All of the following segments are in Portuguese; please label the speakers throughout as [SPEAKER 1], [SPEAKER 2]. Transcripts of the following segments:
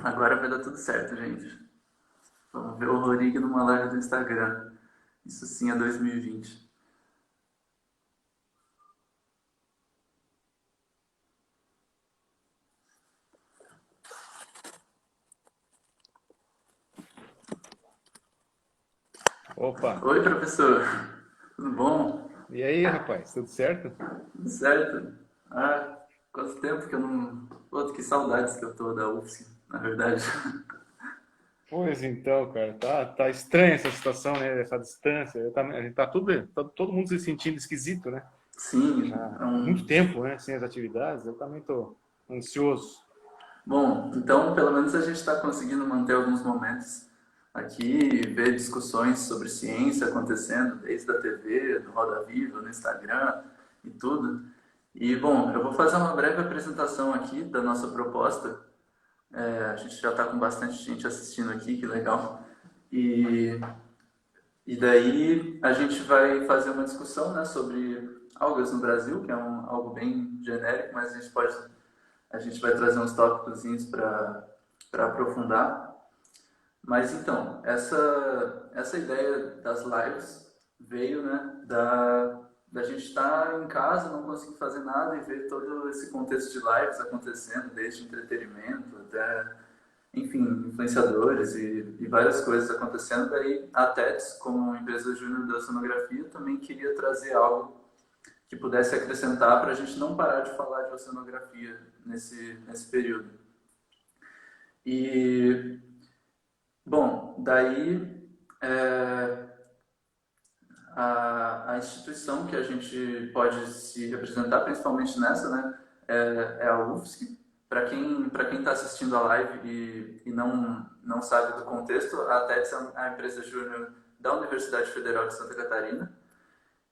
[SPEAKER 1] Agora vai dar tudo certo, gente. Vamos ver o Rorig numa live do Instagram. Isso sim é 2020.
[SPEAKER 2] Opa!
[SPEAKER 1] Oi, professor. Tudo bom?
[SPEAKER 2] E aí, rapaz, tudo certo?
[SPEAKER 1] Tudo certo? Ah, quanto tempo que eu não... Pô, que saudades que eu tô da UFSC, na verdade.
[SPEAKER 2] Pois então, cara, tá estranha essa situação, né? Essa distância. A gente tá todo mundo se sentindo esquisito, né?
[SPEAKER 1] Sim, é
[SPEAKER 2] Há muito
[SPEAKER 1] um...
[SPEAKER 2] tempo, né? Sem as atividades. Eu também tô ansioso.
[SPEAKER 1] Bom, então pelo menos a gente está conseguindo manter alguns momentos aqui, ver discussões sobre ciência acontecendo desde a TV, do Roda Viva, no Instagram e tudo. E bom, eu vou fazer uma breve apresentação aqui da nossa proposta. A gente já está com bastante gente assistindo aqui, que legal. E, e daí a gente vai fazer uma discussão, né, sobre algas no Brasil, que é algo bem genérico, mas a gente vai trazer uns tópicos para aprofundar. Mas então, essa ideia das lives veio, né, da gente estar em casa, não conseguir fazer nada e ver todo esse contexto de lives acontecendo, desde entretenimento até, enfim, influenciadores e várias coisas acontecendo. Daí a TEDx, como empresa júnior da oceanografia, também queria trazer algo que pudesse acrescentar para a gente não parar de falar de oceanografia nesse período. E, bom, daí é, a instituição que a gente pode se representar, principalmente nessa, né, é a UFSC. Para quem está assistindo a live e não sabe do contexto, a TEDx é a empresa júnior da Universidade Federal de Santa Catarina.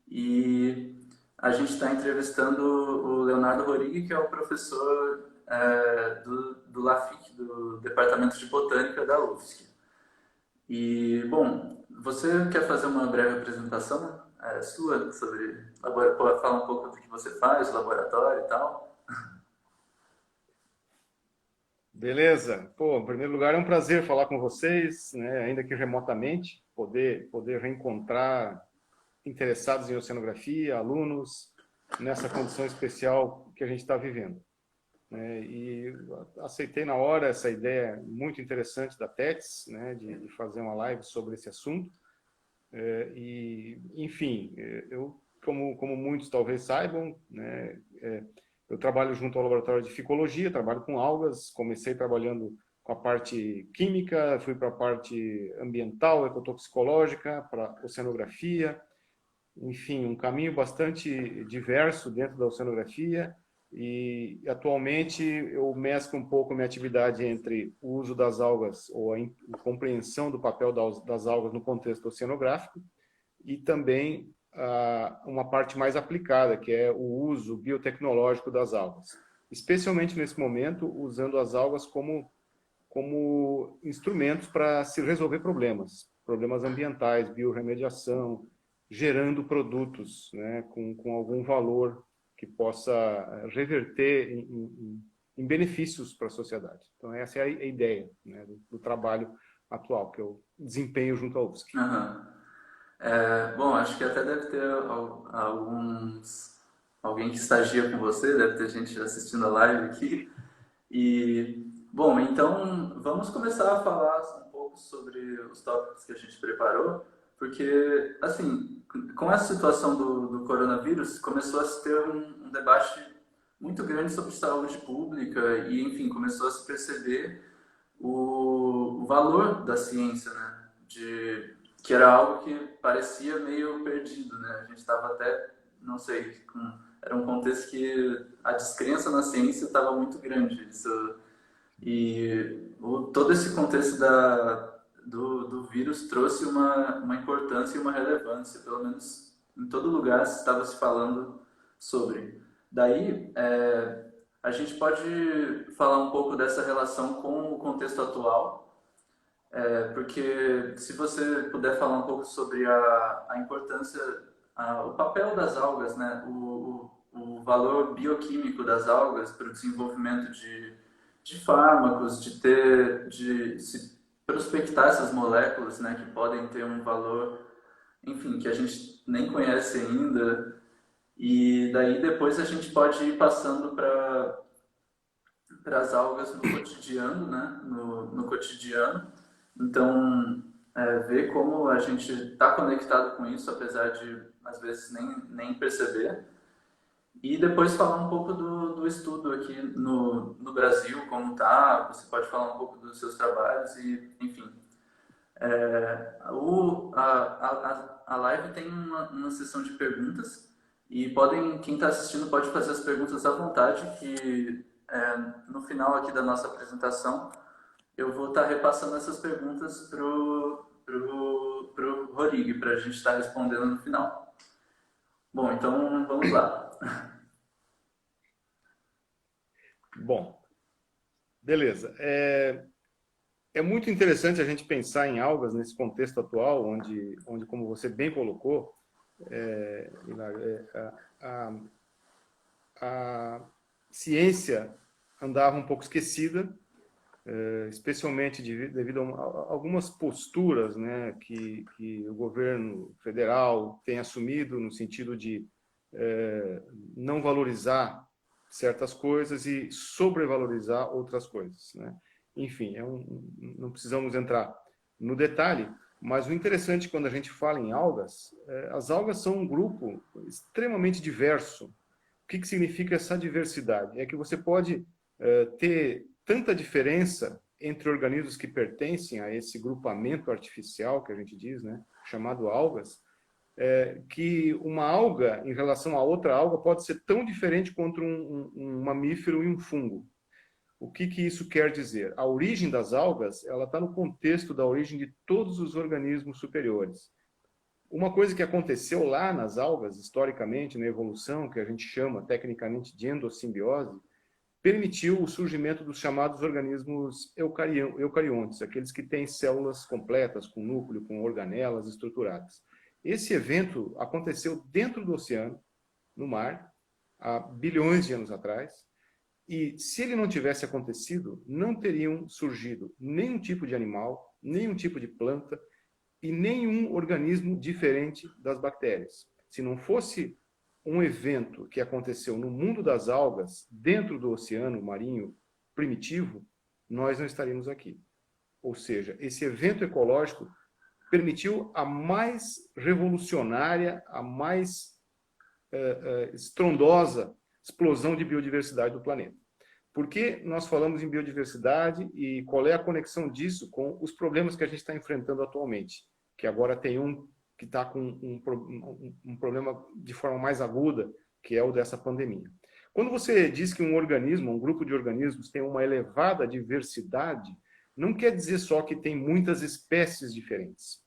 [SPEAKER 1] E a gente está entrevistando o Leonardo Rorig, que é o professor do LAFIC, do Departamento de Botânica da UFSC. E, bom, você quer fazer uma breve apresentação sua sobre falar um pouco do que você faz, laboratório e tal?
[SPEAKER 2] Beleza? Pô, em primeiro lugar, é um prazer falar com vocês, né? Ainda que remotamente, poder reencontrar interessados em oceanografia, alunos, nessa condição especial que a gente está vivendo. Né? E aceitei na hora essa ideia muito interessante da TEDx, né, de fazer uma live sobre esse assunto. E, enfim, eu, como muitos talvez saibam, né, eu trabalho junto ao laboratório de ficologia, trabalho com algas, comecei trabalhando com a parte química, fui para a parte ambiental, ecotoxicológica, para oceanografia, enfim, um caminho bastante diverso dentro da oceanografia e atualmente eu mesclo um pouco a minha atividade entre o uso das algas ou a compreensão do papel das algas no contexto oceanográfico e também uma parte mais aplicada, que é o uso biotecnológico das algas. Especialmente nesse momento, usando as algas como instrumentos para se resolver problemas ambientais, biorremediação, gerando produtos, né, com algum valor que possa reverter em benefícios para a sociedade. Então, essa é a ideia, né, do trabalho atual que eu desempenho junto à UFSC.
[SPEAKER 1] Aham. Bom, acho que até deve ter alguém que estagia com você, deve ter gente assistindo a live aqui. E, bom, então vamos começar a falar um pouco sobre os tópicos que a gente preparou, porque, assim, com essa situação do coronavírus, começou a se ter um debate muito grande sobre saúde pública e, enfim, começou a se perceber o valor da ciência, né? Que era algo que parecia meio perdido, né? A gente estava até, não sei, era um contexto que a descrença na ciência estava muito grande. Todo esse contexto do vírus trouxe uma importância e uma relevância, pelo menos em todo lugar estava se falando sobre. Daí, a gente pode falar um pouco dessa relação com o contexto atual, porque se você puder falar um pouco sobre a importância, o papel das algas, né? O valor bioquímico das algas para o desenvolvimento de fármacos, de se prospectar essas moléculas, né, que podem ter um valor, enfim, que a gente nem conhece ainda. E daí depois a gente pode ir passando para as algas no cotidiano, né, no cotidiano. Então, ver como a gente está conectado com isso, apesar de às vezes nem perceber. E depois falar um pouco do estudo aqui no Brasil, como tá. Você pode falar um pouco dos seus trabalhos e, enfim. A live tem uma sessão de perguntas e quem está assistindo pode fazer as perguntas à vontade, que no final aqui da nossa apresentação eu vou estar repassando essas perguntas pro Rorig, para a gente estar respondendo no final. Bom, então vamos lá.
[SPEAKER 2] Bom, beleza. É muito interessante a gente pensar em algas nesse contexto atual, onde como você bem colocou, a ciência andava um pouco esquecida, especialmente devido a algumas posturas, né, que o governo federal tem assumido no sentido de não valorizar certas coisas e sobrevalorizar outras coisas, né? Enfim, não precisamos entrar no detalhe, mas o interessante quando a gente fala em algas, as algas são um grupo extremamente diverso. O que significa essa diversidade? É que você pode ter tanta diferença entre organismos que pertencem a esse grupamento artificial, que a gente diz, né, chamado algas, que uma alga, em relação a outra alga, pode ser tão diferente quanto um mamífero e um fungo. O que isso quer dizer? A origem das algas ela está no contexto da origem de todos os organismos superiores. Uma coisa que aconteceu lá nas algas, historicamente, na evolução, que a gente chama tecnicamente de endossimbiose, permitiu o surgimento dos chamados organismos eucariontes, aqueles que têm células completas, com núcleo, com organelas estruturadas. Esse evento aconteceu dentro do oceano, no mar, há bilhões de anos atrás, e se ele não tivesse acontecido, não teriam surgido nenhum tipo de animal, nenhum tipo de planta e nenhum organismo diferente das bactérias. Se não fosse um evento que aconteceu no mundo das algas, dentro do oceano marinho primitivo, nós não estaríamos aqui. Ou seja, esse evento ecológico permitiu a mais revolucionária, a mais estrondosa explosão de biodiversidade do planeta. Por que nós falamos em biodiversidade e qual é a conexão disso com os problemas que a gente está enfrentando atualmente? Que agora tem que está com um problema de forma mais aguda, que é o dessa pandemia. Quando você diz que um organismo, um grupo de organismos tem uma elevada diversidade, não quer dizer só que tem muitas espécies diferentes.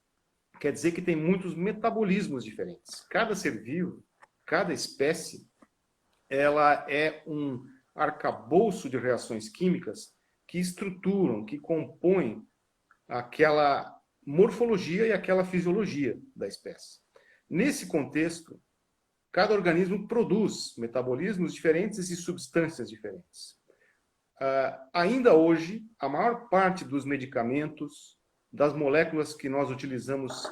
[SPEAKER 2] Quer dizer que tem muitos metabolismos diferentes. Cada ser vivo, cada espécie, ela é um arcabouço de reações químicas que estruturam, que compõem aquela morfologia e aquela fisiologia da espécie. Nesse contexto, cada organismo produz metabolismos diferentes e substâncias diferentes. Ainda hoje, a maior parte dos medicamentos, das moléculas que nós utilizamos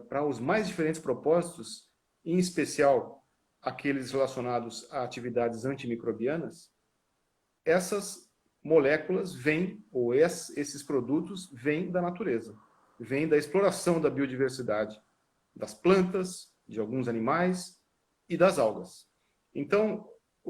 [SPEAKER 2] para os mais diferentes propósitos, em especial aqueles relacionados a atividades antimicrobianas, essas moléculas vêm, ou esses produtos vêm da natureza, vêm da exploração da biodiversidade das plantas, de alguns animais e das algas. Então,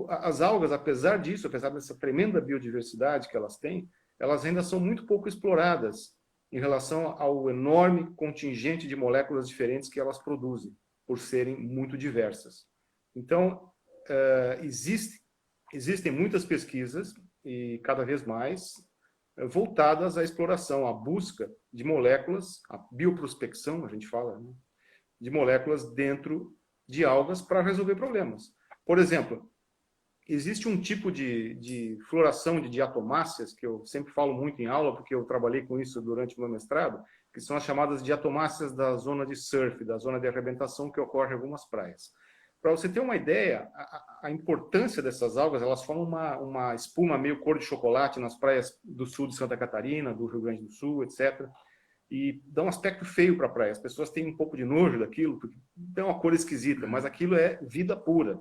[SPEAKER 2] as algas, apesar disso, apesar dessa tremenda biodiversidade que elas têm, elas ainda são muito pouco exploradas em relação ao enorme contingente de moléculas diferentes que elas produzem, por serem muito diversas. Então, existem muitas pesquisas, e cada vez mais, voltadas à exploração, à busca de moléculas, a bioprospecção, a gente fala, né, de moléculas dentro de algas para resolver problemas. Por exemplo, existe um tipo de floração de diatomáceas, que eu sempre falo muito em aula, porque eu trabalhei com isso durante o meu mestrado, que são as chamadas diatomáceas da zona de surf, da zona de arrebentação que ocorre em algumas praias. Para você ter uma ideia, a importância dessas algas, elas formam uma espuma meio cor de chocolate nas praias do sul de Santa Catarina, do Rio Grande do Sul, etc. E dá um aspecto feio para a praia. As pessoas têm um pouco de nojo daquilo, porque tem uma cor esquisita, mas aquilo é vida pura.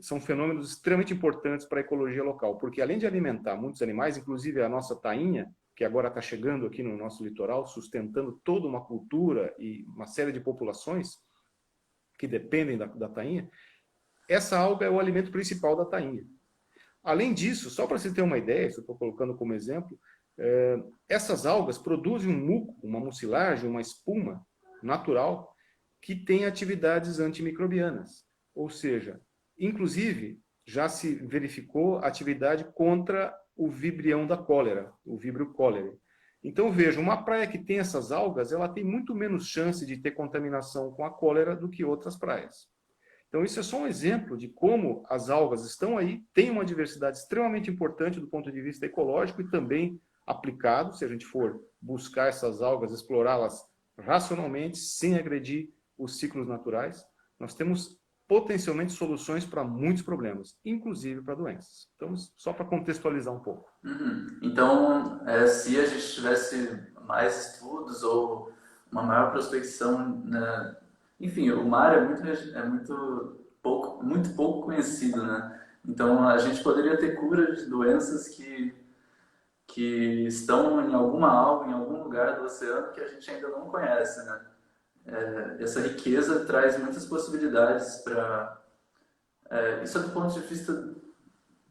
[SPEAKER 2] São fenômenos extremamente importantes para a ecologia local, porque além de alimentar muitos animais, inclusive a nossa tainha, que agora está chegando aqui no nosso litoral, sustentando toda uma cultura e uma série de populações que dependem da tainha, essa alga é o alimento principal da tainha. Além disso, só para você ter uma ideia, se eu estou colocando como exemplo, essas algas produzem um muco, uma mucilagem, uma espuma natural que tem atividades antimicrobianas. Ou seja, inclusive, já se verificou atividade contra o vibrião da cólera, o vibrio cholerae. Então, veja, uma praia que tem essas algas, ela tem muito menos chance de ter contaminação com a cólera do que outras praias. Então, isso é só um exemplo de como as algas estão aí, têm uma diversidade extremamente importante do ponto de vista ecológico e também aplicado, se a gente for buscar essas algas, explorá-las racionalmente, sem agredir os ciclos naturais, nós temos potencialmente soluções para muitos problemas, inclusive para doenças. Então, só para contextualizar um pouco.
[SPEAKER 1] Então, se a gente tivesse mais estudos ou uma maior prospecção, né? Enfim, o mar é muito pouco conhecido, né? Então, a gente poderia ter cura de doenças que estão em alguma alga, em algum lugar do oceano que a gente ainda não conhece, né? Essa riqueza traz muitas possibilidades para... isso é do ponto de vista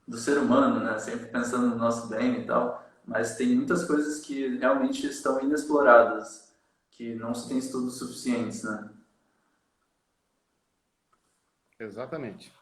[SPEAKER 1] do ser humano, né? Sempre pensando no nosso bem e tal, mas tem muitas coisas que realmente estão inexploradas, que não se tem estudos suficientes, né?
[SPEAKER 2] Exatamente.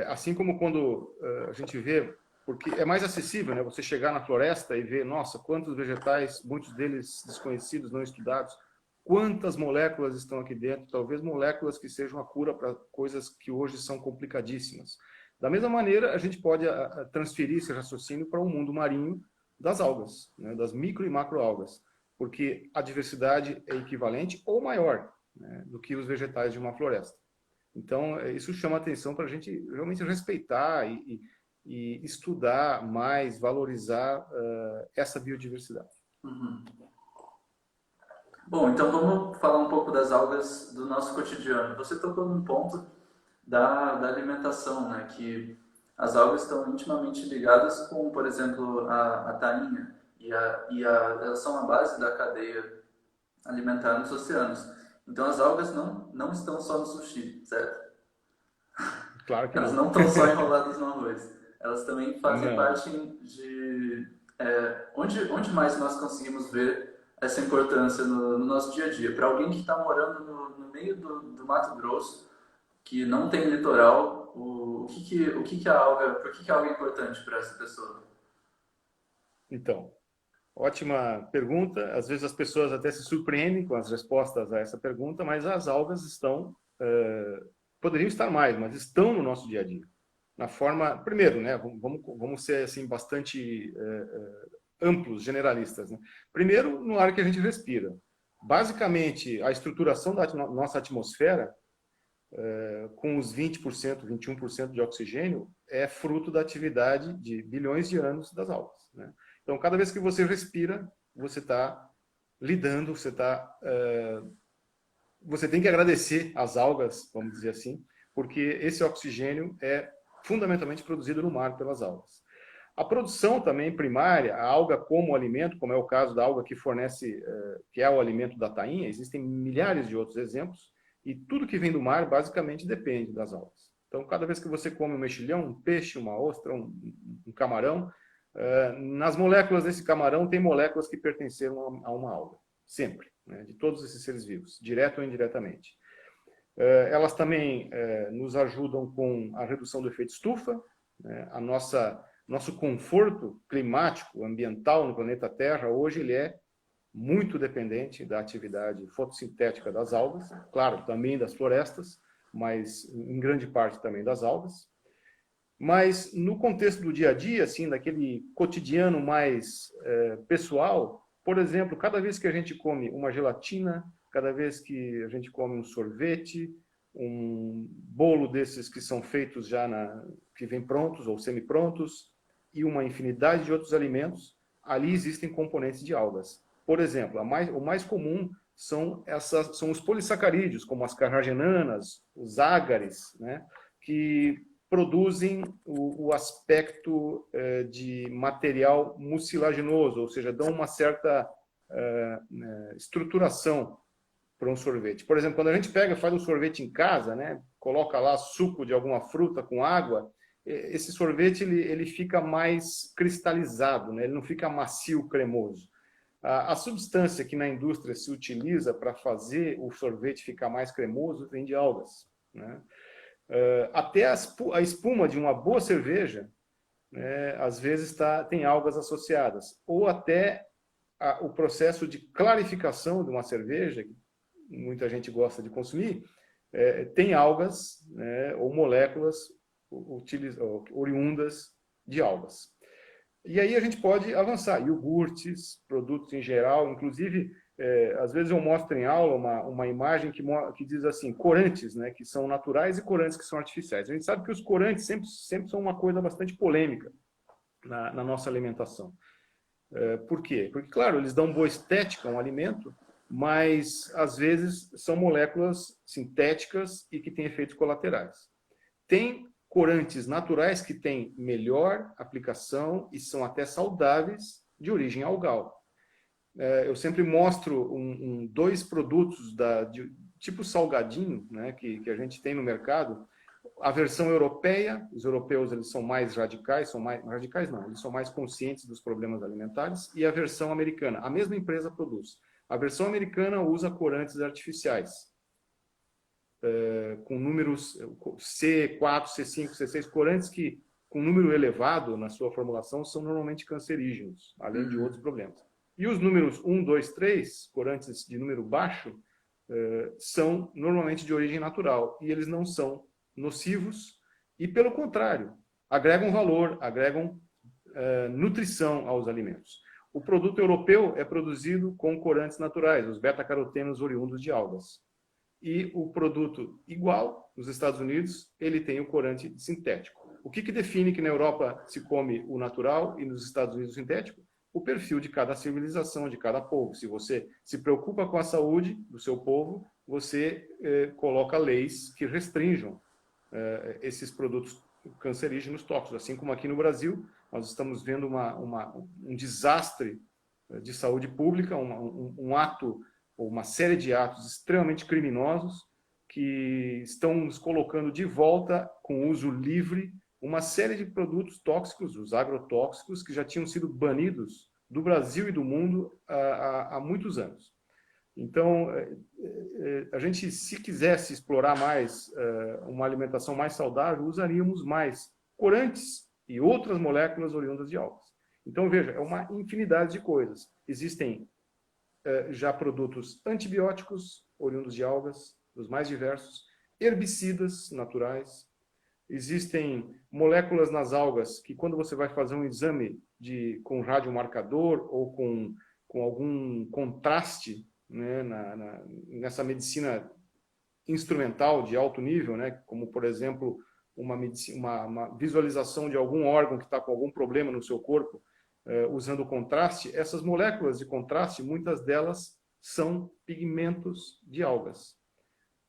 [SPEAKER 2] Assim como quando a gente vê, porque é mais acessível, né? Você chegar na floresta e ver, nossa, quantos vegetais, muitos deles desconhecidos, não estudados, quantas moléculas estão aqui dentro, talvez moléculas que sejam a cura para coisas que hoje são complicadíssimas. Da mesma maneira, a gente pode transferir esse raciocínio para o mundo marinho das algas, né, das micro e macroalgas, porque a diversidade é equivalente ou maior, né, do que os vegetais de uma floresta. Então, isso chama atenção para a gente realmente respeitar e estudar mais, valorizar essa biodiversidade.
[SPEAKER 1] Bom, então vamos falar um pouco das algas do nosso cotidiano. Você tocou num ponto da alimentação, né? Que as algas estão intimamente ligadas com, por exemplo, a tainha elas são a base da cadeia alimentar nos oceanos. Então as algas não estão só no sushi, certo?
[SPEAKER 2] Claro que
[SPEAKER 1] Elas
[SPEAKER 2] não.
[SPEAKER 1] não estão só enroladas no arroz. Elas também fazem
[SPEAKER 2] Não.
[SPEAKER 1] parte de... onde mais nós conseguimos ver essa importância no nosso dia a dia? Para alguém que está morando no meio do Mato Grosso, que não tem litoral, por que a alga é importante para essa pessoa?
[SPEAKER 2] Então, ótima pergunta. Às vezes as pessoas até se surpreendem com as respostas a essa pergunta, mas as algas poderiam estar mais, mas estão no nosso dia a dia. Na forma, primeiro, né, vamos ser assim bastante amplos, generalistas, né? Primeiro, no ar que a gente respira. Basicamente, a estruturação da nossa atmosfera, com os 20%, 21% de oxigênio, é fruto da atividade de bilhões de anos das algas, né? Então, cada vez que você respira, você está lidando, você tem que agradecer às algas, vamos dizer assim, porque esse oxigênio é fundamentalmente produzido no mar pelas algas. A produção também primária, a alga como alimento, como é o caso da alga que fornece, que é o alimento da tainha, existem milhares de outros exemplos, e tudo que vem do mar basicamente depende das algas. Então, cada vez que você come um mexilhão, um peixe, uma ostra, um camarão, nas moléculas desse camarão tem moléculas que pertenceram a uma alga, sempre, né, de todos esses seres vivos, direto ou indiretamente. Elas também nos ajudam com a redução do efeito estufa, né, nosso conforto climático, ambiental no planeta Terra, hoje ele é muito dependente da atividade fotossintética das algas, claro, também das florestas, mas em grande parte também das algas. Mas no contexto do dia a dia, assim, daquele cotidiano mais pessoal, por exemplo, cada vez que a gente come uma gelatina, cada vez que a gente come um sorvete, um bolo desses que são feitos já que vêm prontos ou semi-prontos, e uma infinidade de outros alimentos, ali existem componentes de algas. Por exemplo, o mais comum são os polissacarídeos, como as carragenanas, os ágares, né, que produzem o aspecto de material mucilaginoso, ou seja, dão uma certa estruturação para um sorvete. Por exemplo, quando a gente faz um sorvete em casa, né, coloca lá suco de alguma fruta com água, esse sorvete ele fica mais cristalizado, né, ele não fica macio, cremoso. A substância que na indústria se utiliza para fazer o sorvete ficar mais cremoso vem de algas, né? Até a espuma de uma boa cerveja, né, às vezes tem algas associadas. Ou até o processo de clarificação de uma cerveja, que muita gente gosta de consumir, tem algas, né, ou moléculas oriundas de algas. E aí a gente pode avançar. Iogurtes, produtos em geral, inclusive, às vezes eu mostro em aula uma imagem que diz assim, corantes, né, que são naturais e corantes que são artificiais. A gente sabe que os corantes sempre são uma coisa bastante polêmica na nossa alimentação. Por quê? Porque, claro, eles dão boa estética a um alimento, mas às vezes são moléculas sintéticas e que têm efeitos colaterais. Tem corantes naturais que têm melhor aplicação e são até saudáveis, de origem algal. Eu sempre mostro dois produtos tipo salgadinho, né, que a gente tem no mercado. A versão europeia, os europeus eles são mais radicais, eles são mais conscientes dos problemas alimentares, e a versão americana, a mesma empresa produz. A versão americana usa corantes artificiais, com números C4, C5, C6, corantes que, com número elevado na sua formulação, são normalmente cancerígenos, além de outros problemas. E os números 1, 2, 3, corantes de número baixo, são normalmente de origem natural, e eles não são nocivos, e pelo contrário, agregam valor, agregam nutrição aos alimentos. O produto europeu é produzido com corantes naturais, os beta-carotenos oriundos de algas. E o produto igual, nos Estados Unidos, ele tem o corante sintético. O que define que na Europa se come o natural e nos Estados Unidos o sintético? O perfil de cada civilização, de cada povo. Se você se preocupa com a saúde do seu povo, você coloca leis que restringam esses produtos cancerígenos tóxicos. Assim como aqui no Brasil, nós estamos vendo um desastre de saúde pública, um ato ou uma série de atos extremamente criminosos que estão nos colocando de volta com uso livre uma série de produtos tóxicos, os agrotóxicos, que já tinham sido banidos do Brasil e do mundo há muitos anos. Então, a gente, se quisesse explorar mais uma alimentação mais saudável, usaríamos mais corantes e outras moléculas oriundas de algas. Então, veja, é uma infinidade de coisas. Existem já produtos antibióticos oriundos de algas, dos mais diversos, herbicidas naturais, existem moléculas nas algas que, quando você vai fazer um exame com radiomarcador ou com algum contraste, né, nessa medicina instrumental de alto nível, né, como, por exemplo, uma visualização de algum órgão que está com algum problema no seu corpo, usando contraste, essas moléculas de contraste, muitas delas são pigmentos de algas,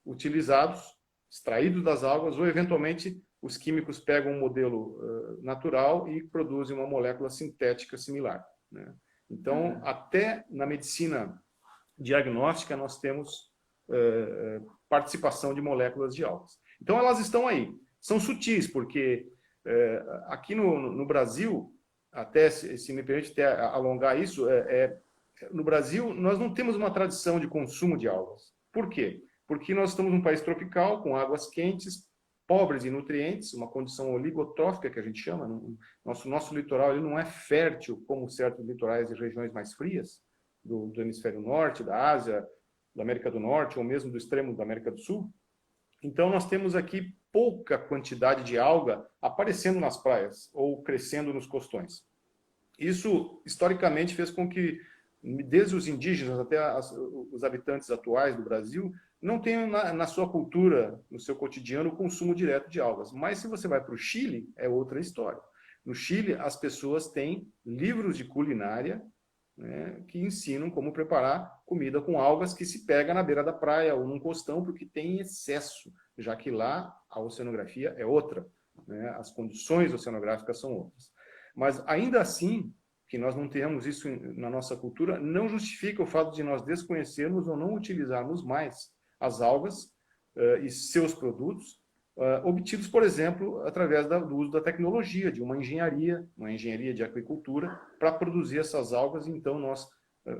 [SPEAKER 2] utilizados, extraídos das algas, ou eventualmente os químicos pegam um modelo natural e produzem uma molécula sintética similar, né? Então, até na medicina diagnóstica, nós temos participação de moléculas de algas. Então, elas estão aí. São sutis, porque aqui no Brasil, até se me permite até alongar isso, no Brasil nós não temos uma tradição de consumo de algas. Por quê? Porque nós estamos num país tropical, com águas quentes, pobres em nutrientes, uma condição oligotrófica que a gente chama. Nosso litoral ele não é fértil como certos litorais de regiões mais frias, do hemisfério norte, da Ásia, da América do Norte, ou mesmo do extremo da América do Sul. Então nós temos aqui pouca quantidade de alga aparecendo nas praias ou crescendo nos costões. Isso, historicamente, fez com que desde os indígenas até os habitantes atuais do Brasil, não têm na sua cultura, no seu cotidiano, o consumo direto de algas. Mas se você vai para o Chile, é outra história. No Chile, as pessoas têm livros de culinária, né, que ensinam como preparar comida com algas que se pega na beira da praia ou num costão, porque tem excesso, já que lá a oceanografia é outra, né, as condições oceanográficas são outras. Mas ainda assim, que nós não tenhamos isso na nossa cultura, não justifica o fato de nós desconhecermos ou não utilizarmos mais as algas e seus produtos, obtidos, por exemplo, através do uso da tecnologia, de uma engenharia de aquicultura, para produzir essas algas, e então nós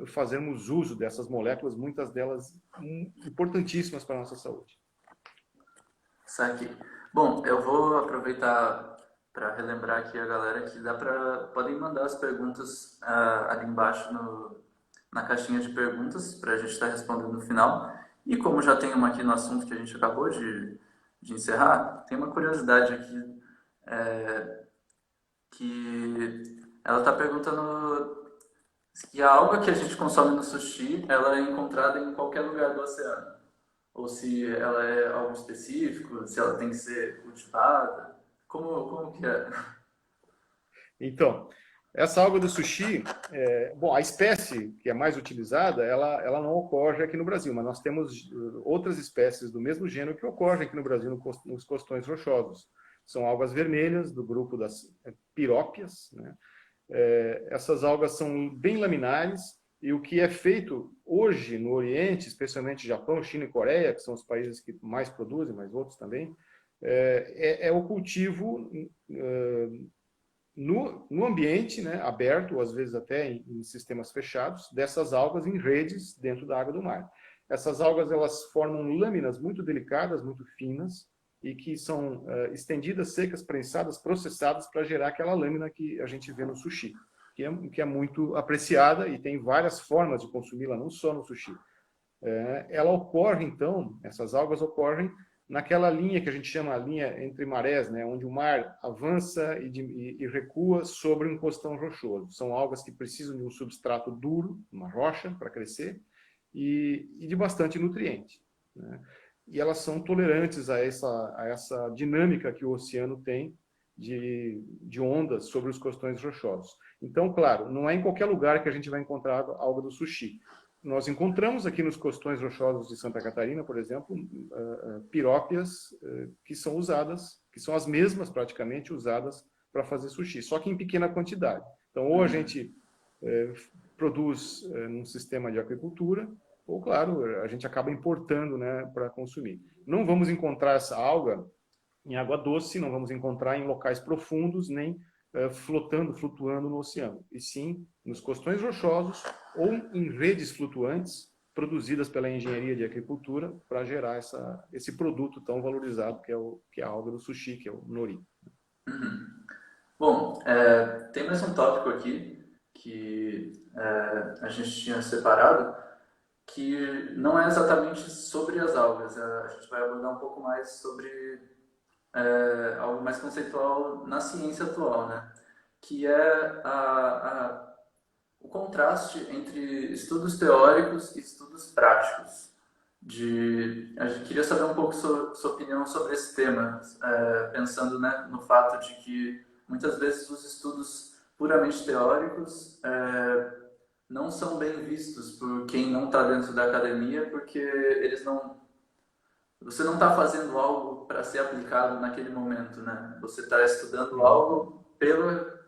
[SPEAKER 2] fazermos uso dessas moléculas, muitas delas importantíssimas para a nossa saúde.
[SPEAKER 1] Saque. Bom, eu vou aproveitar para relembrar aqui a galera que podem mandar as perguntas ali embaixo na caixinha de perguntas para a gente estar respondendo no final. E como já tem uma aqui no assunto que a gente acabou de encerrar, tem uma curiosidade aqui que ela está perguntando se a alga que a gente consome no sushi ela é encontrada em qualquer lugar do oceano, ou se ela é algo específico, se ela tem que ser cultivada, como que é?
[SPEAKER 2] Então, essa alga do sushi, bom, a espécie que é mais utilizada, ela não ocorre aqui no Brasil, mas nós temos outras espécies do mesmo gênero que ocorrem aqui no Brasil nos costões rochosos. São algas vermelhas, do grupo das pirópias, né? Essas algas são bem laminares, e o que é feito hoje no Oriente, especialmente Japão, China e Coreia, que são os países que mais produzem, mas outros também, é o cultivo no ambiente, né, aberto, ou às vezes até em sistemas fechados, dessas algas em redes dentro da água do mar. Essas algas elas formam lâminas muito delicadas, muito finas, e que são estendidas, secas, prensadas, processadas para gerar aquela lâmina que a gente vê no sushi, que é muito apreciada e tem várias formas de consumi-la, não só no sushi. Ela ocorre, então, essas algas ocorrem naquela linha que a gente chama a linha entre marés, né, onde o mar avança e recua sobre um costão rochoso. São algas que precisam de um substrato duro, uma rocha, para crescer, e de bastante nutriente, né? E elas são tolerantes a essa dinâmica que o oceano tem de ondas sobre os costões rochosos. Então, claro, não é em qualquer lugar que a gente vai encontrar a alga do sushi. Nós encontramos aqui nos costões rochosos de Santa Catarina, por exemplo, pirópias que são usadas, que são as mesmas praticamente usadas para fazer sushi, só que em pequena quantidade. Então, ou a gente produz num sistema de aquicultura, ou, claro, a gente acaba importando, né, para consumir. Não vamos encontrar essa alga em água doce, não vamos encontrar em locais profundos, nem flutuando no oceano, e sim nos costões rochosos ou em redes flutuantes produzidas pela engenharia de aquicultura para gerar esse produto tão valorizado que é a alga do sushi, que é o nori.
[SPEAKER 1] Uhum. Bom, tem mais um tópico aqui que a gente tinha separado, que não é exatamente sobre as algas. A gente vai abordar um pouco mais sobre algo mais conceitual na ciência atual, né? Que é o contraste entre estudos teóricos e estudos práticos. A gente queria saber um pouco sua opinião sobre esse tema, pensando, né, no fato de que muitas vezes os estudos puramente teóricos não são bem vistos por quem não está dentro da academia, porque você não está fazendo algo para ser aplicado naquele momento, né? Você está estudando algo pela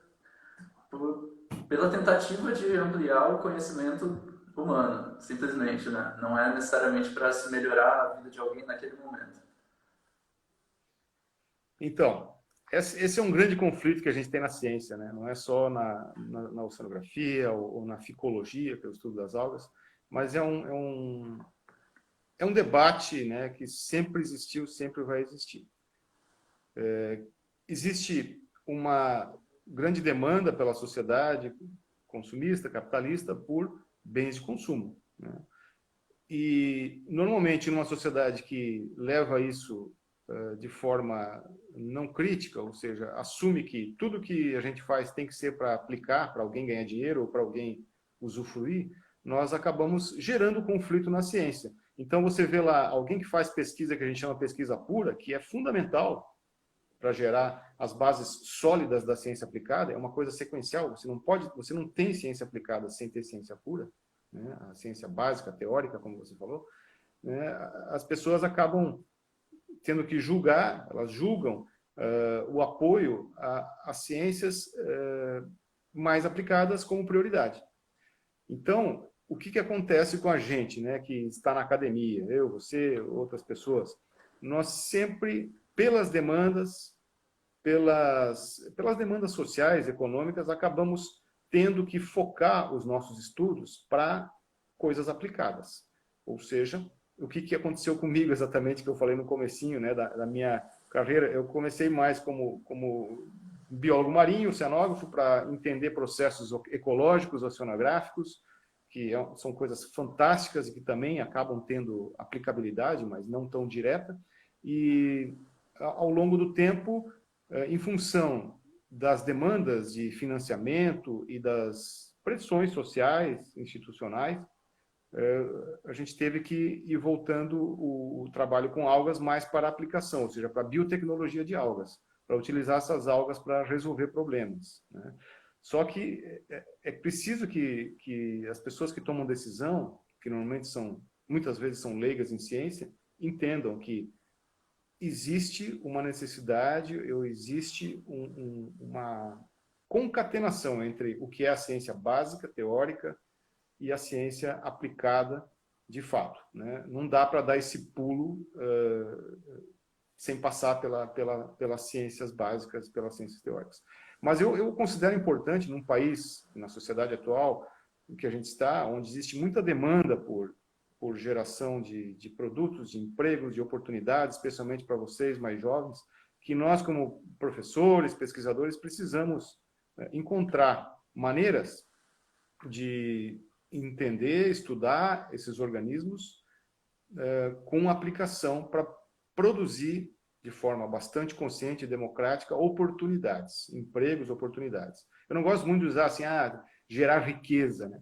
[SPEAKER 1] tentativa de ampliar o conhecimento humano, simplesmente, né? Não é necessariamente para se melhorar a vida de alguém naquele momento.
[SPEAKER 2] Então, esse é um grande conflito que a gente tem na ciência, né? Não é só na oceanografia ou na ficologia, que é o estudo das algas, mas é um debate, né, que sempre existiu, sempre vai existir. Existe uma grande demanda pela sociedade consumista, capitalista, por bens de consumo, né? E, normalmente, numa sociedade que leva isso de forma não crítica, ou seja, assume que tudo que a gente faz tem que ser para aplicar, para alguém ganhar dinheiro ou para alguém usufruir, nós acabamos gerando conflito na ciência. Então você vê lá alguém que faz pesquisa que a gente chama pesquisa pura, que é fundamental para gerar as bases sólidas da ciência aplicada, é uma coisa sequencial, você não tem ciência aplicada sem ter ciência pura, né? A ciência básica, teórica, como você falou, né? As pessoas acabam tendo que julgar, elas julgam o apoio às ciências mais aplicadas como prioridade. Então, o que acontece com a gente, né, que está na academia, eu, você, outras pessoas? Nós sempre, pelas demandas sociais, econômicas, acabamos tendo que focar os nossos estudos para coisas aplicadas. Ou seja, o que aconteceu comigo exatamente, que eu falei no comecinho, né, da minha carreira. Eu comecei mais como biólogo marinho, oceanógrafo, para entender processos ecológicos, oceanográficos, que são coisas fantásticas e que também acabam tendo aplicabilidade, mas não tão direta. E, ao longo do tempo, em função das demandas de financiamento e das pressões sociais, institucionais, a gente teve que ir voltando o trabalho com algas mais para aplicação, ou seja, para a biotecnologia de algas, para utilizar essas algas para resolver problemas, né? Só que é preciso que as pessoas que tomam decisão, que normalmente muitas vezes são leigas em ciência, entendam que existe uma necessidade, ou existe uma concatenação entre o que é a ciência básica, teórica, e a ciência aplicada de fato, né? Não dá para dar esse pulo sem passar pelas ciências básicas, pelas ciências teóricas. Mas eu considero importante, num país, na sociedade atual, em que a gente está, onde existe muita demanda por geração de produtos, de empregos, de oportunidades, especialmente para vocês mais jovens, que nós, como professores, pesquisadores, precisamos encontrar maneiras de entender, estudar esses organismos com aplicação para produzir de forma bastante consciente e democrática oportunidades, empregos, oportunidades. Eu não gosto muito de usar assim, gerar riqueza, né?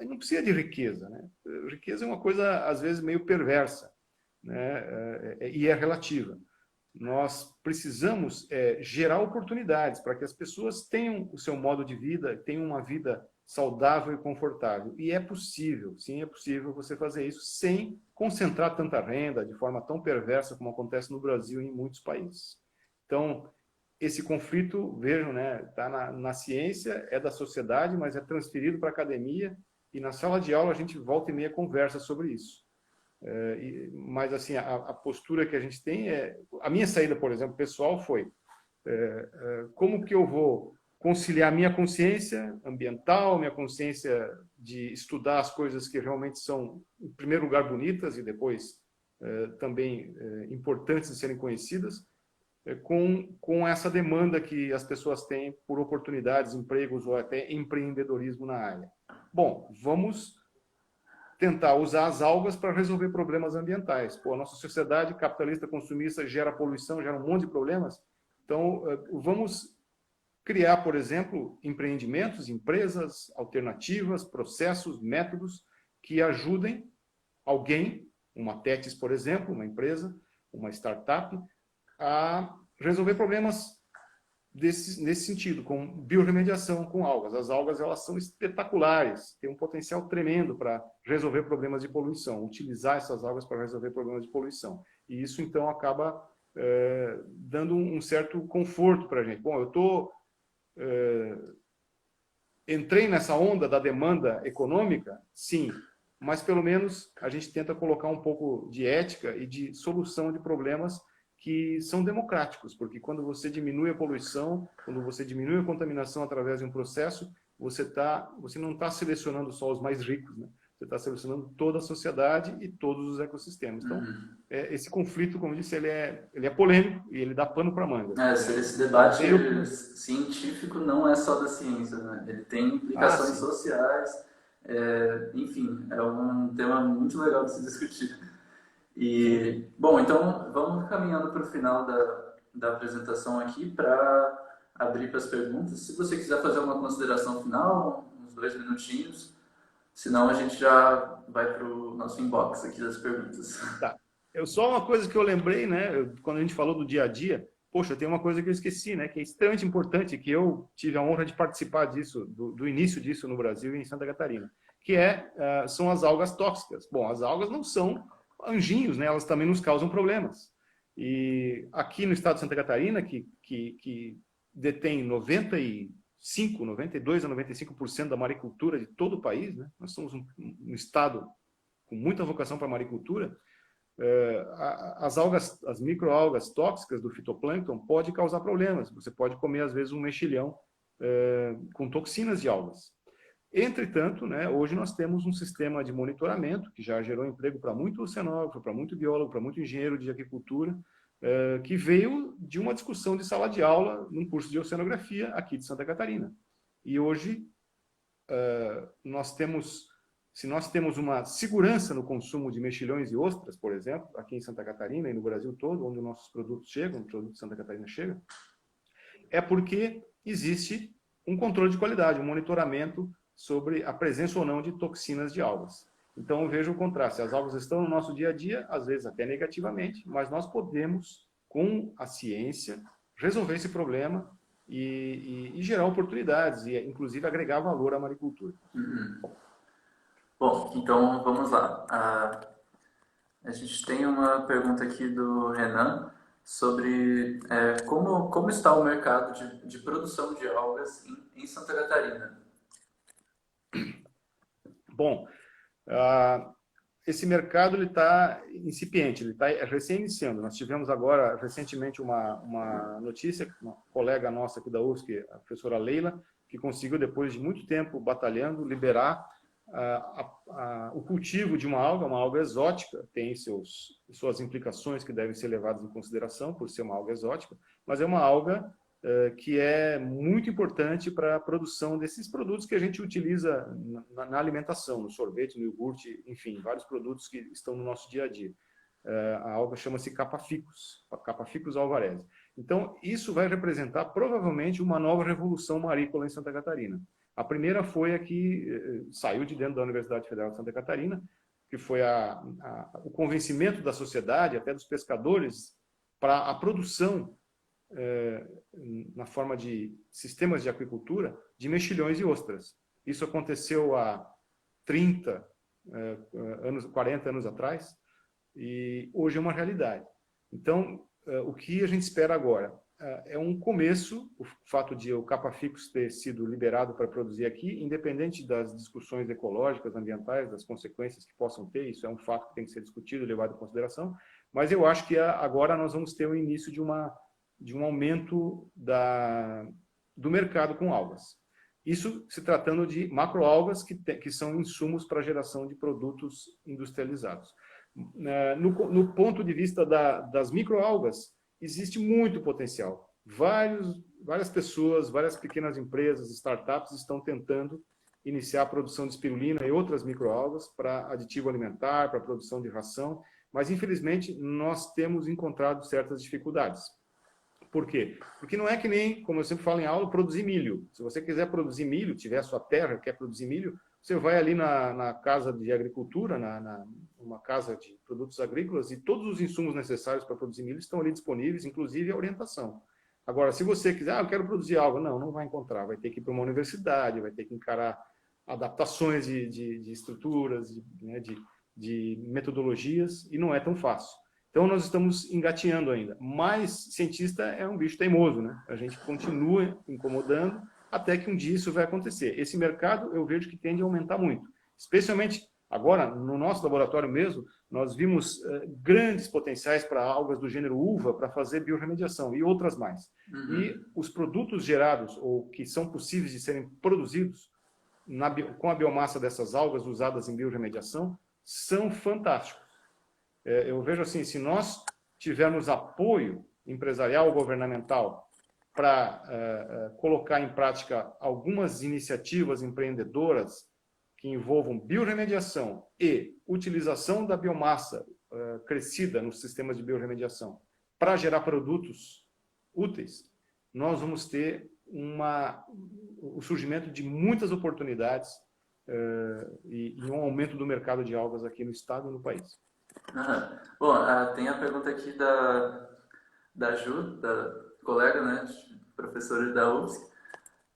[SPEAKER 2] Não precisa de riqueza, né? Riqueza é uma coisa, às vezes, meio perversa, né? E é relativa. Nós precisamos gerar oportunidades para que as pessoas tenham o seu modo de vida, tenham uma vida saudável e confortável. E é possível, sim, é possível você fazer isso sem concentrar tanta renda de forma tão perversa como acontece no Brasil e em muitos países. Então, esse conflito, vejam, né, está na ciência, é da sociedade, mas é transferido para a academia, e na sala de aula a gente volta e meia conversa sobre isso. Mas assim, a postura que a gente tem a minha saída, por exemplo, pessoal foi como que eu vou conciliar minha consciência ambiental, minha consciência de estudar as coisas que realmente são, em primeiro lugar, bonitas e depois também importantes de serem conhecidas, com essa demanda que as pessoas têm por oportunidades, empregos ou até empreendedorismo na área. Bom, vamos tentar usar as algas para resolver problemas ambientais. Pô, a nossa sociedade capitalista consumista gera poluição, gera um monte de problemas. Então, vamos criar, por exemplo, empreendimentos, empresas alternativas, processos, métodos que ajudem alguém, uma Tétis, por exemplo, uma empresa, uma startup, a resolver problemas nesse sentido, com biorremediação com algas. As algas, elas são espetaculares, têm um potencial tremendo para resolver problemas de poluição, utilizar essas algas para resolver problemas de poluição. E isso, então, acaba dando um certo conforto para a gente. Bom, eu entrei nessa onda da demanda econômica, sim, mas pelo menos a gente tenta colocar um pouco de ética e de solução de problemas que são democráticos, porque quando você diminui a poluição, quando você diminui a contaminação através de um processo, você não está selecionando só os mais ricos, né? Você está selecionando toda a sociedade e todos os ecossistemas. Então, esse conflito, como eu disse, ele é polêmico e ele dá pano para manga.
[SPEAKER 1] Esse debate científico não é só da ciência, né? Ele tem implicações sociais, enfim, é um tema muito legal de se discutir. E, bom, então vamos caminhando para o final da apresentação aqui para abrir para as perguntas. Se você quiser fazer uma consideração final, uns 2 minutinhos, Senão a gente já vai para o nosso inbox aqui das perguntas.
[SPEAKER 2] Tá. Só uma coisa que eu lembrei, né? Quando a gente falou do dia a dia, poxa, tem uma coisa que eu esqueci, né? Que é extremamente importante, que eu tive a honra de participar disso, do início disso no Brasil e em Santa Catarina, que são as algas tóxicas. Bom, as algas não são anjinhos, né? Elas também nos causam problemas. E aqui no estado de Santa Catarina, que detém 92 a 95% da maricultura de todo o país, né? Nós somos um estado com muita vocação para a maricultura. As microalgas tóxicas do fitoplâncton podem causar problemas. Você pode comer, às vezes, um mexilhão com toxinas de algas. Entretanto, né, hoje nós temos um sistema de monitoramento que já gerou emprego para muito oceanógrafo, para muito biólogo, para muito engenheiro de agricultura, que veio de uma discussão de sala de aula num curso de oceanografia aqui de Santa Catarina. E hoje se nós temos uma segurança no consumo de mexilhões e ostras, por exemplo, aqui em Santa Catarina e no Brasil todo, onde os nossos produtos chegam, o produto de Santa Catarina chega, é porque existe um controle de qualidade, um monitoramento sobre a presença ou não de toxinas de algas. Então, eu vejo o contraste. As algas estão no nosso dia a dia, às vezes até negativamente, mas nós podemos, com a ciência, resolver esse problema e gerar oportunidades e, inclusive, agregar valor à maricultura.
[SPEAKER 1] Bom, então vamos lá. A gente tem uma pergunta aqui do Renan sobre como está o mercado de produção de algas em Santa Catarina.
[SPEAKER 2] Bom, esse mercado está incipiente, ele está recém-iniciando. Nós tivemos agora, recentemente, uma notícia, uma colega nossa aqui da UFSC, a professora Leila, que conseguiu, depois de muito tempo batalhando, liberar o cultivo de uma alga exótica, tem suas implicações que devem ser levadas em consideração por ser uma alga exótica, mas é uma alga que é muito importante para a produção desses produtos que a gente utiliza na alimentação, no sorvete, no iogurte, enfim, vários produtos que estão no nosso dia a dia. A alga chama-se Capaficus alvarez. Então, isso vai representar provavelmente uma nova revolução marícola em Santa Catarina. A primeira foi a que saiu de dentro da Universidade Federal de Santa Catarina, que foi o convencimento da sociedade, até dos pescadores, para a produção, na forma de sistemas de aquicultura, de mexilhões e ostras. Isso aconteceu há 30 anos, 40 anos atrás, e hoje é uma realidade. Então, o que a gente espera agora? É um começo, o fato de o Capaficus ter sido liberado para produzir aqui, independente das discussões ecológicas, ambientais, das consequências que possam ter, isso é um fato que tem que ser discutido e levado em consideração, mas eu acho que agora nós vamos ter o início de um aumento do mercado com algas. Isso se tratando de macroalgas que são insumos para a geração de produtos industrializados. No ponto de vista das microalgas, existe muito potencial. Várias pessoas, várias pequenas empresas, startups estão tentando iniciar a produção de espirulina e outras microalgas para aditivo alimentar, para produção de ração, mas infelizmente nós temos encontrado certas dificuldades. Por quê? Porque não é que nem, como eu sempre falo em aula, produzir milho. Se você quiser produzir milho, tiver a sua terra, quer produzir milho, você vai ali na casa de agricultura, numa casa de produtos agrícolas, e todos os insumos necessários para produzir milho estão ali disponíveis, inclusive a orientação. Agora, se você quiser, eu quero produzir algo, não vai encontrar, vai ter que ir para uma universidade, vai ter que encarar adaptações de estruturas, de metodologias, e não é tão fácil. Então, nós estamos engatinhando ainda. Mas, cientista é um bicho teimoso, né? A gente continua incomodando até que um dia isso vai acontecer. Esse mercado, eu vejo que tende a aumentar muito. Especialmente agora, no nosso laboratório mesmo, nós vimos grandes potenciais para algas do gênero uva para fazer biorremediação e outras mais. E os produtos gerados, ou que são possíveis de serem produzidos com a biomassa dessas algas usadas em biorremediação, são fantásticos. Eu vejo assim, se nós tivermos apoio empresarial ou governamental para colocar em prática algumas iniciativas empreendedoras que envolvam biorremediação e utilização da biomassa crescida nos sistemas de biorremediação para gerar produtos úteis, nós vamos ter o surgimento de muitas oportunidades e um aumento do mercado de algas aqui no estado e no país.
[SPEAKER 1] Bom, tem a pergunta aqui da Ju, da colega, né, professora da UFSC,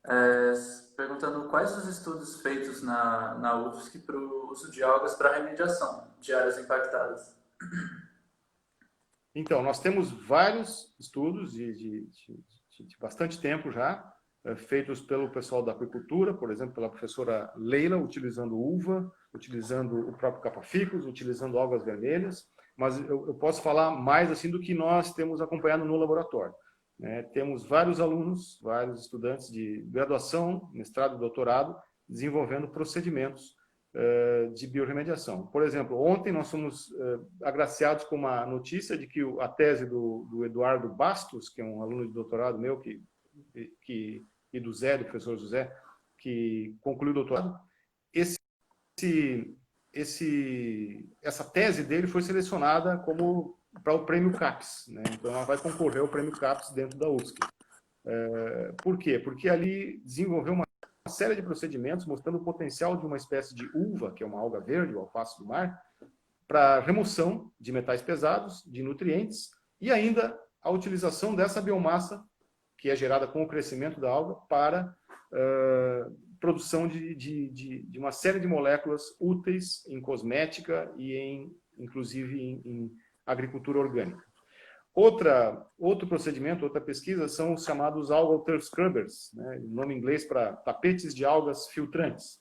[SPEAKER 1] é, perguntando quais os estudos feitos na UFSC para o uso de algas para remediação de áreas impactadas.
[SPEAKER 2] Então, nós temos vários estudos de bastante tempo já, feitos pelo pessoal da aquicultura, por exemplo, pela professora Leila, utilizando uva, utilizando o próprio capa-ficus, utilizando algas vermelhas, mas eu posso falar mais assim do que nós temos acompanhado no laboratório. Né? Temos vários alunos, vários estudantes de graduação, mestrado e doutorado, desenvolvendo procedimentos de biorremediação. Por exemplo, ontem nós fomos agraciados com uma notícia de que a tese do Eduardo Bastos, que é um aluno de doutorado meu, e do Zé, do professor José, que concluiu o doutorado, essa tese dele foi selecionada como para o Prêmio CAPES, né? Então ela vai concorrer ao Prêmio CAPES dentro da UFSC. Por quê? Porque ali desenvolveu uma série de procedimentos mostrando o potencial de uma espécie de uva, que é uma alga verde, o alface do mar, para remoção de metais pesados, de nutrientes, e ainda a utilização dessa biomassa, que é gerada com o crescimento da alga, para produção de uma série de moléculas úteis em cosmética e inclusive em agricultura orgânica. Outro procedimento, outra pesquisa, são os chamados Algal Turf Scrubbers, né, nome em inglês para tapetes de algas filtrantes.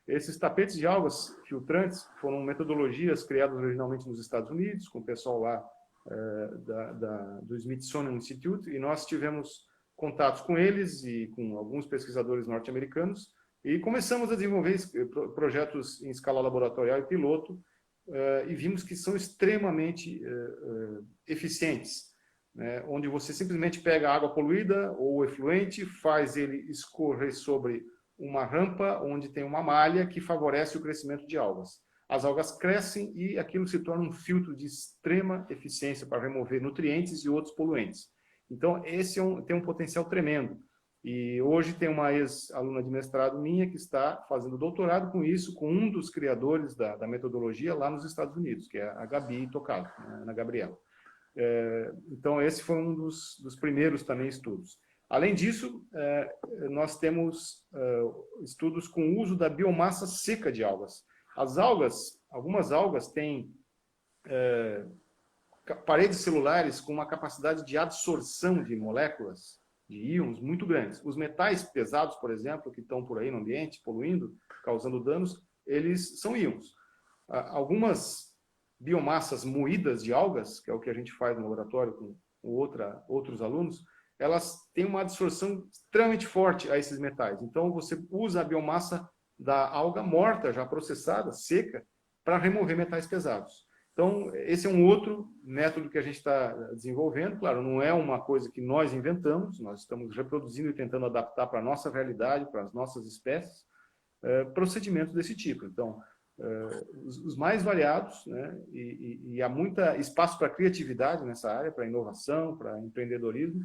[SPEAKER 2] Esses tapetes de algas filtrantes foram metodologias criadas originalmente nos Estados Unidos, com o pessoal lá do Smithsonian Institute, e nós tivemos contatos com eles e com alguns pesquisadores norte-americanos, e começamos a desenvolver projetos em escala laboratorial e piloto, e vimos que são extremamente eficientes, né? Onde você simplesmente pega a água poluída ou o efluente, faz ele escorrer sobre uma rampa onde tem uma malha que favorece o crescimento de algas. As algas crescem e aquilo se torna um filtro de extrema eficiência para remover nutrientes e outros poluentes. Então, esse tem um potencial tremendo. E hoje tem uma ex-aluna de mestrado minha que está fazendo doutorado com isso, com um dos criadores da metodologia lá nos Estados Unidos, que é a Gabi Tocado, a Ana Gabriela. Então, esse foi um dos primeiros também estudos. Além disso, nós temos estudos com o uso da biomassa seca de algas. As algas, algumas algas têm paredes celulares com uma capacidade de absorção de moléculas, de íons, muito grandes. Os metais pesados, por exemplo, que estão por aí no ambiente, poluindo, causando danos, eles são íons. Algumas biomassas moídas de algas, que é o que a gente faz no laboratório com outros alunos, elas têm uma absorção extremamente forte a esses metais. Então, você usa a biomassa da alga morta, já processada, seca, para remover metais pesados. Então, esse é um outro método que a gente está desenvolvendo. Claro, não é uma coisa que nós inventamos, nós estamos reproduzindo e tentando adaptar para a nossa realidade, para as nossas espécies, procedimentos desse tipo. Então, os mais variados, né, e há muito espaço para criatividade nessa área, para inovação, para empreendedorismo,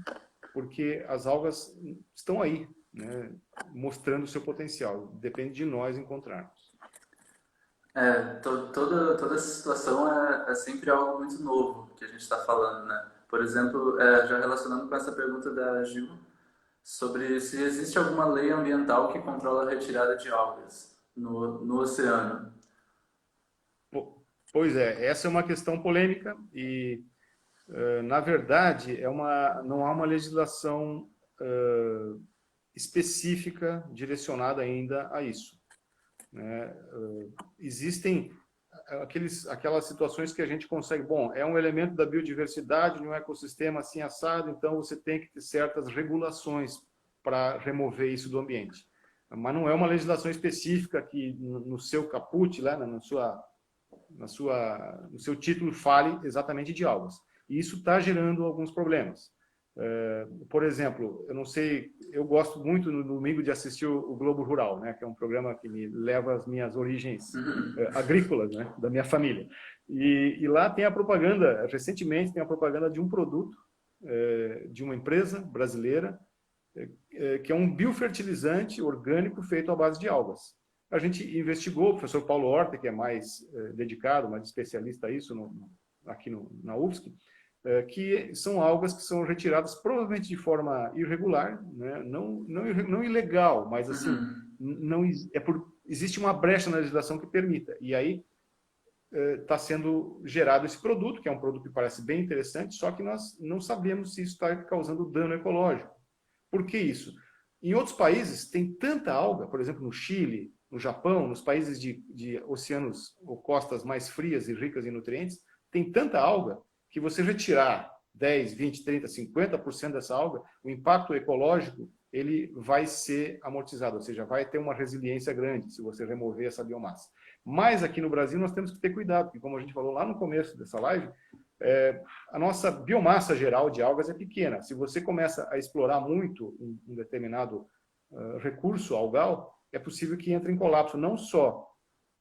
[SPEAKER 2] porque as algas estão aí, né, mostrando o seu potencial. Depende de nós encontrarmos.
[SPEAKER 1] Toda essa situação é sempre algo muito novo que a gente está falando, né? Por exemplo, já relacionando com essa pergunta da Gil, sobre se existe alguma lei ambiental que controla a retirada de algas no oceano.
[SPEAKER 2] Pois é, essa é uma questão polêmica e, na verdade, não há uma legislação específica direcionada ainda a isso. Né? Existem aquelas situações que a gente consegue, bom, é um elemento da biodiversidade, no ecossistema assim assado, então você tem que ter certas regulações para remover isso do ambiente. Mas não é uma legislação específica que no seu caput, lá, no seu título, fale exatamente de algas. E isso está gerando alguns problemas. Por exemplo, eu não sei, eu gosto muito no domingo de assistir o Globo Rural, né, que é um programa que me leva às minhas origens agrícolas, né, da minha família. E lá tem a propaganda, recentemente tem a propaganda de um produto de uma empresa brasileira que é um biofertilizante orgânico feito à base de algas. a gente investigou, o professor Paulo Horta, que é mais dedicado, mais especialista a isso aqui na UFSC, que são algas que são retiradas provavelmente de forma irregular, né? Não ilegal, mas assim,
[SPEAKER 1] Uhum.
[SPEAKER 2] não, existe uma brecha na legislação que permita. E aí está sendo gerado esse produto, que é um produto que parece bem interessante, só que nós não sabemos se isso está causando dano ecológico. Por que isso? Em outros países tem tanta alga, por exemplo, no Chile, no Japão, nos países de oceanos ou costas mais frias e ricas em nutrientes, tem tanta alga que você retirar 10, 20, 30, 50% dessa alga, o impacto ecológico ele vai ser amortizado, ou seja, vai ter uma resiliência grande se você remover essa biomassa. Mas aqui no Brasil nós temos que ter cuidado, porque como a gente falou lá no começo dessa live, a nossa biomassa geral de algas é pequena. Se você começa a explorar muito um determinado recurso algal, é possível que entre em colapso não só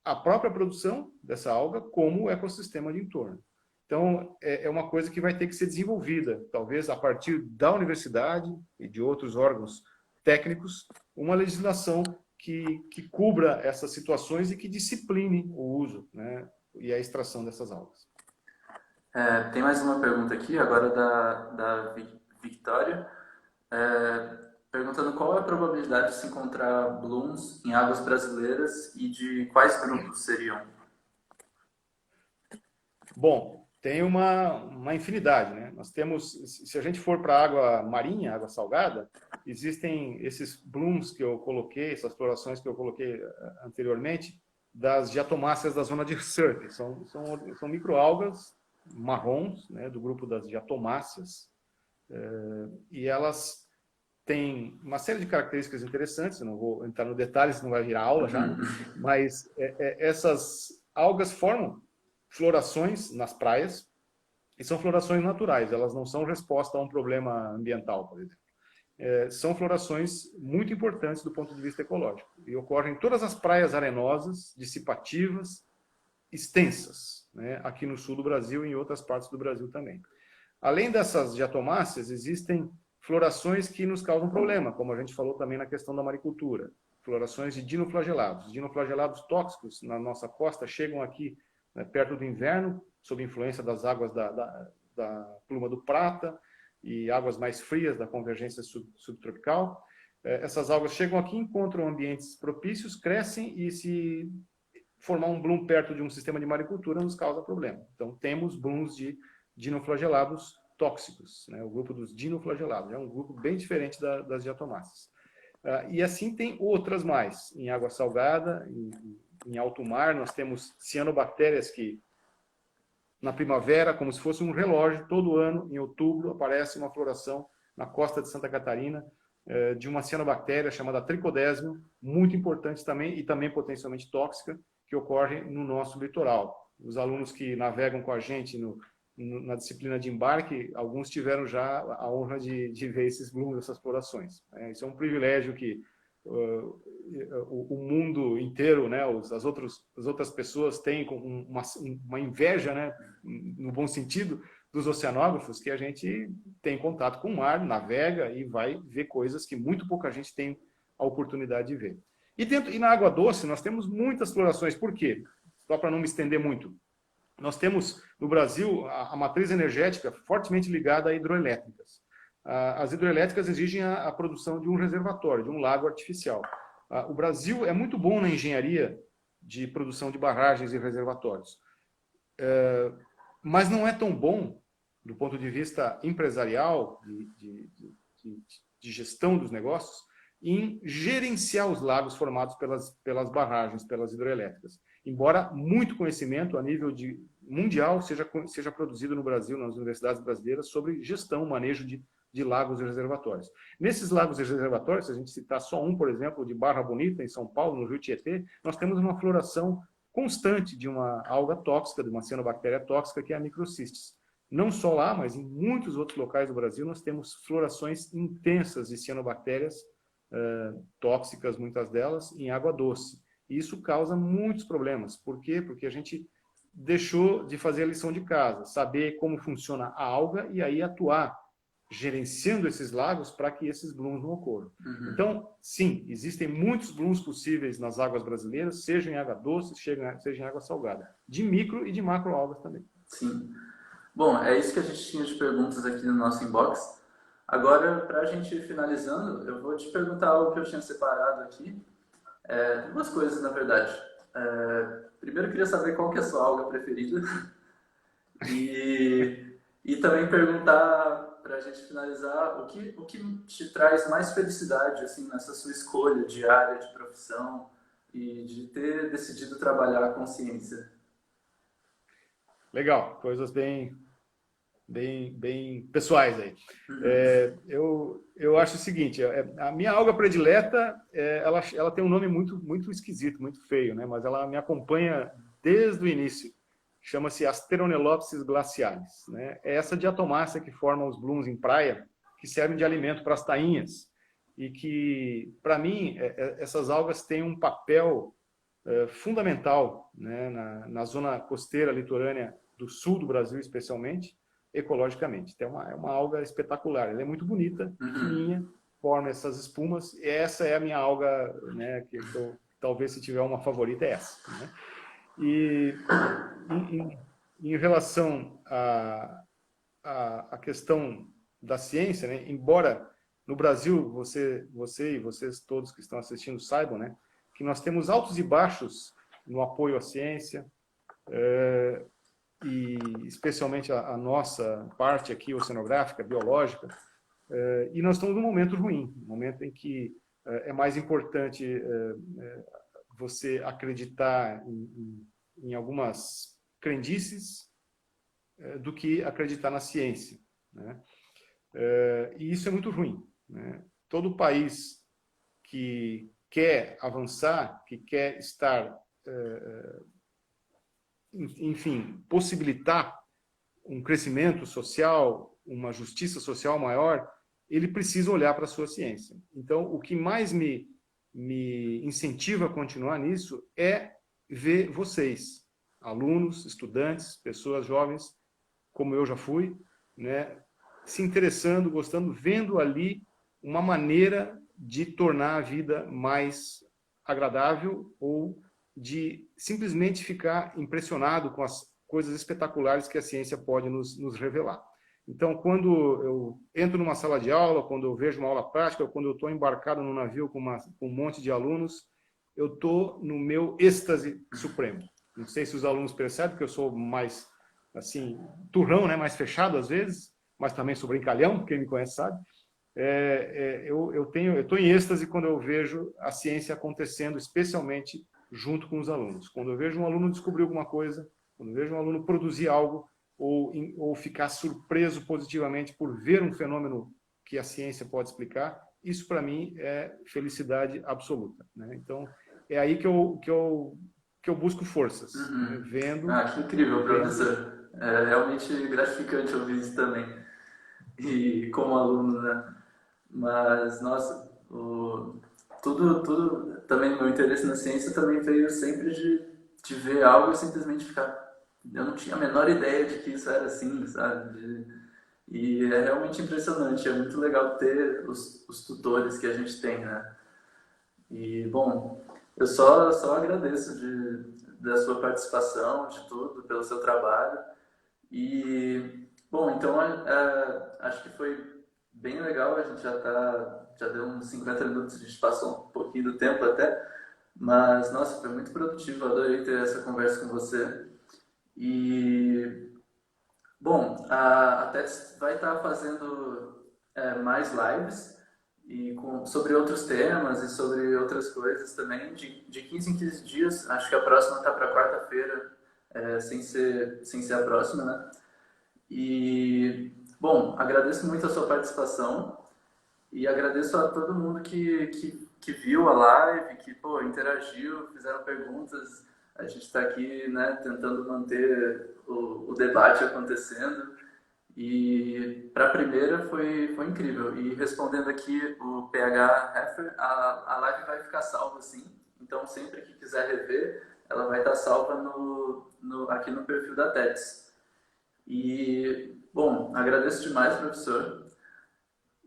[SPEAKER 2] a própria produção dessa alga, como o ecossistema de entorno. Então, é uma coisa que vai ter que ser desenvolvida, talvez a partir da universidade e de outros órgãos técnicos, uma legislação que cubra essas situações e que discipline o uso, né, e a extração dessas algas.
[SPEAKER 1] Tem mais uma pergunta aqui, agora da Victoria, perguntando qual é a probabilidade de se encontrar blooms em águas brasileiras e de quais grupos seriam?
[SPEAKER 2] Bom, tem uma infinidade, né? Nós temos, se a gente for para água marinha, água salgada, existem esses blooms que eu coloquei, essas florações que eu coloquei anteriormente, das diatomáceas da zona de surf. São microalgas marrons, né, do grupo das diatomáceas, e elas têm uma série de características interessantes, eu não vou entrar no detalhe, senão vai virar aula já, mas essas algas formam florações nas praias, e são florações naturais, elas não são resposta a um problema ambiental, por exemplo. São florações muito importantes do ponto de vista ecológico, e ocorrem em todas as praias arenosas, dissipativas, extensas, né, aqui no sul do Brasil e em outras partes do Brasil também. Além dessas diatomáceas, existem florações que nos causam problema, como a gente falou também na questão da maricultura. Florações de dinoflagelados. Dinoflagelados tóxicos na nossa costa chegam aqui, né, perto do inverno, sob influência das águas da pluma do prata e águas mais frias da convergência subtropical. Essas algas chegam aqui, encontram ambientes propícios, crescem e se formar um bloom perto de um sistema de maricultura nos causa problema. Então, temos blooms de dinoflagelados tóxicos, né? O grupo dos dinoflagelados, é um grupo bem diferente das diatomáceas. E assim tem outras mais. Em água salgada, em alto mar, nós temos cianobactérias que, na primavera, como se fosse um relógio, todo ano, em outubro, aparece uma floração na costa de Santa Catarina, de uma cianobactéria chamada Trichodesmium, muito importante também, e também potencialmente tóxica, que ocorre no nosso litoral. Os alunos que navegam com a gente na disciplina de embarque, alguns tiveram já a honra de ver esses blooms, essas florações. Isso é um privilégio que o mundo inteiro, né, as outras pessoas têm uma inveja, né, no bom sentido, dos oceanógrafos, que a gente tem contato com o mar, navega e vai ver coisas que muito pouca gente tem a oportunidade de ver. E na água doce, nós temos muitas florações. Por quê? Só para não me estender muito. Nós temos, no Brasil, a matriz energética fortemente ligada a hidroelétricas. As hidroelétricas exigem a produção de um reservatório, de um lago artificial. O Brasil é muito bom na engenharia de produção de barragens e reservatórios. Mas não é tão bom, do ponto de vista empresarial, de gestão dos negócios, em gerenciar os lagos formados pelas barragens, pelas hidroelétricas. Embora muito conhecimento a nível mundial seja produzido no Brasil, nas universidades brasileiras, sobre gestão, manejo de lagos e reservatórios. Nesses lagos e reservatórios, se a gente citar só um, por exemplo, de Barra Bonita, em São Paulo, no Rio Tietê, nós temos uma floração constante de uma alga tóxica, de uma cianobactéria tóxica, que é a microcistes. Não só lá, mas em muitos outros locais do Brasil, nós temos florações intensas de cianobactérias tóxicas, muitas delas, em água doce. E isso causa muitos problemas. Por quê? Porque a gente deixou de fazer a lição de casa, saber como funciona a alga e aí atuar gerenciando esses lagos para que esses blooms não ocorram.
[SPEAKER 1] Uhum.
[SPEAKER 2] Então, sim, existem muitos blooms possíveis nas águas brasileiras, seja em água doce, seja em água salgada, de micro e de macro algas também.
[SPEAKER 1] Sim. Bom, é isso que a gente tinha de perguntas aqui no nosso inbox. Agora, para a gente ir finalizando, eu vou te perguntar algo que eu tinha separado aqui. Duas coisas, na verdade. Primeiro, eu queria saber qual que é a sua alga preferida. E também perguntar, para a gente finalizar, o que te traz mais felicidade assim, nessa sua escolha de área, de profissão e de ter decidido trabalhar com ciência.
[SPEAKER 2] Legal, coisas bem pessoais aí. Eu acho o seguinte, a minha alga predileta, ela tem um nome muito esquisito, muito feio, né? Mas ela me acompanha desde o início. Chama-se Asteronelopsis glacialis, né? É essa diatomácea que forma os blooms em praia, que servem de alimento para as tainhas. E que, para mim, essas algas têm um papel fundamental, né, na zona costeira litorânea do sul do Brasil, especialmente, ecologicamente. Então, é uma alga espetacular. Ela é muito bonita, fininha, forma essas espumas. E essa é a minha alga, né, que eu, talvez, se tiver uma favorita, é essa. Né? E em relação à questão da ciência, né, embora no Brasil, você e vocês todos que estão assistindo saibam, né, que nós temos altos e baixos no apoio à ciência, e especialmente a nossa parte aqui, oceanográfica, biológica, e nós estamos num momento ruim, um momento em que é mais importante você acreditar em algumas crendices do que acreditar na ciência, né? E isso é muito ruim, né? Todo país que quer avançar, que quer estar, enfim, possibilitar um crescimento social, uma justiça social maior, ele precisa olhar para a sua ciência. Então, o que mais me incentiva a continuar nisso é ver vocês, alunos, estudantes, pessoas jovens, como eu já fui, né, se interessando, gostando, vendo ali uma maneira de tornar a vida mais agradável ou de simplesmente ficar impressionado com as coisas espetaculares que a ciência pode nos revelar. Então, quando eu entro numa sala de aula, quando eu vejo uma aula prática, ou quando eu estou embarcado num navio com um monte de alunos, eu estou no meu êxtase supremo. Não sei se os alunos percebem que eu sou mais, assim, turrão, né? Mais fechado às vezes, mas também sou brincalhão, quem me conhece sabe. Eu estou em êxtase quando eu vejo a ciência acontecendo, especialmente junto com os alunos. Quando eu vejo um aluno descobrir alguma coisa, quando eu vejo um aluno produzir algo, ou ficar surpreso positivamente por ver um fenômeno que a ciência pode explicar, isso para mim é felicidade absoluta, né? Então, é aí que eu busco forças, né? Vendo...
[SPEAKER 1] Que incrível, professor. É realmente gratificante ouvir isso também. E como aluno, né? Mas, nossa, tudo também, meu interesse na ciência também veio sempre de ver algo e simplesmente ficar... Eu não tinha a menor ideia de que isso era assim, sabe? E é realmente impressionante, é muito legal ter os tutores que a gente tem, né? E, bom, eu só agradeço da sua participação, de tudo, pelo seu trabalho. E, bom, então acho que foi bem legal, a gente já deu uns 50 minutos, a gente passou um pouquinho do tempo até, mas, nossa, foi muito produtivo, adorei ter essa conversa com você. E, bom, a TEDx vai estar fazendo mais lives sobre outros temas e sobre outras coisas também, de 15 em 15 dias. Acho que a próxima está para quarta-feira, sem ser a próxima, né? E, bom, agradeço muito a sua participação e agradeço a todo mundo que viu a live, que, pô, interagiu, fizeram perguntas. A gente está aqui, né, tentando manter o debate acontecendo. E para a primeira foi incrível. E respondendo aqui o PH Heffer, a live vai ficar salva sim. Então sempre que quiser rever, ela vai estar salva aqui no perfil da TEDx. E, bom, agradeço demais, professor.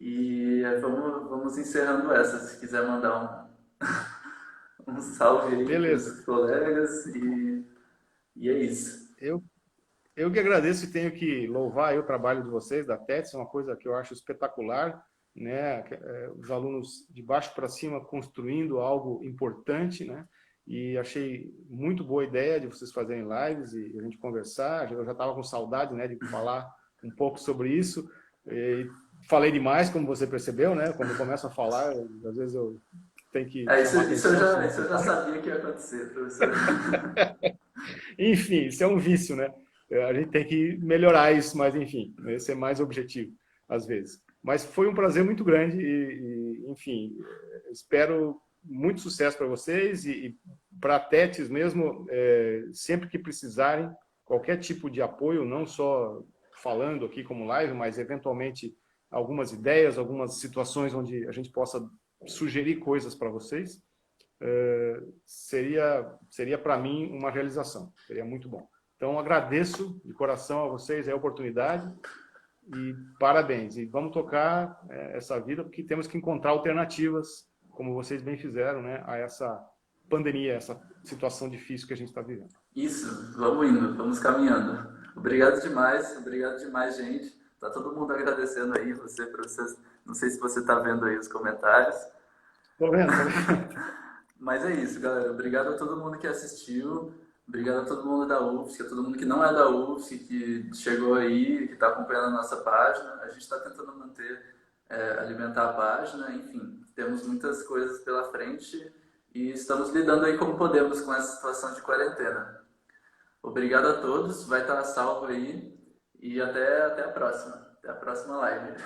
[SPEAKER 1] E vamos encerrando essa. Se quiser mandar um salve aí para
[SPEAKER 2] Beleza.
[SPEAKER 1] os colegas e é isso.
[SPEAKER 2] Eu, eu que agradeço e tenho que louvar aí o trabalho de vocês, da TETS, é uma coisa que eu acho espetacular, né? Os alunos de baixo para cima construindo algo importante, né? E achei muito boa a ideia de vocês fazerem lives e a gente conversar. Eu já estava com saudade, né, de falar um pouco sobre isso. E falei demais, como você percebeu, né? Quando eu começo a falar, às vezes eu tenho que
[SPEAKER 1] Isso,
[SPEAKER 2] chamar
[SPEAKER 1] isso, eu
[SPEAKER 2] atenção,
[SPEAKER 1] já,
[SPEAKER 2] senão
[SPEAKER 1] isso eu já sabia que ia acontecer, professor.
[SPEAKER 2] enfim, isso é um vício, né? A gente tem que melhorar isso, mas enfim, esse é mais objetivo, às vezes. Mas foi um prazer muito grande enfim, espero muito sucesso para vocês e para a TETS mesmo, sempre que precisarem, qualquer tipo de apoio, não só falando aqui como live, mas eventualmente algumas ideias, algumas situações onde a gente possa sugerir coisas para vocês, seria para mim uma realização, seria muito bom. Então, agradeço de coração a vocês a oportunidade e parabéns. E vamos tocar essa vida, porque temos que encontrar alternativas, como vocês bem fizeram, né, a essa pandemia, essa situação difícil que a gente está vivendo.
[SPEAKER 1] Isso, vamos indo, vamos caminhando. Obrigado demais, gente. Tá todo mundo agradecendo aí, vocês. Não sei se você está vendo aí os comentários.
[SPEAKER 2] Tô vendo, tô vendo.
[SPEAKER 1] Mas é isso, galera. Obrigado a todo mundo que assistiu. Obrigado a todo mundo da UFSC, a todo mundo que não é da UFSC, que chegou aí, que está acompanhando a nossa página. A gente está tentando alimentar a página, enfim. Temos muitas coisas pela frente e estamos lidando aí como podemos com essa situação de quarentena. Obrigado a todos, vai estar salvo aí e até a próxima. Até a próxima live.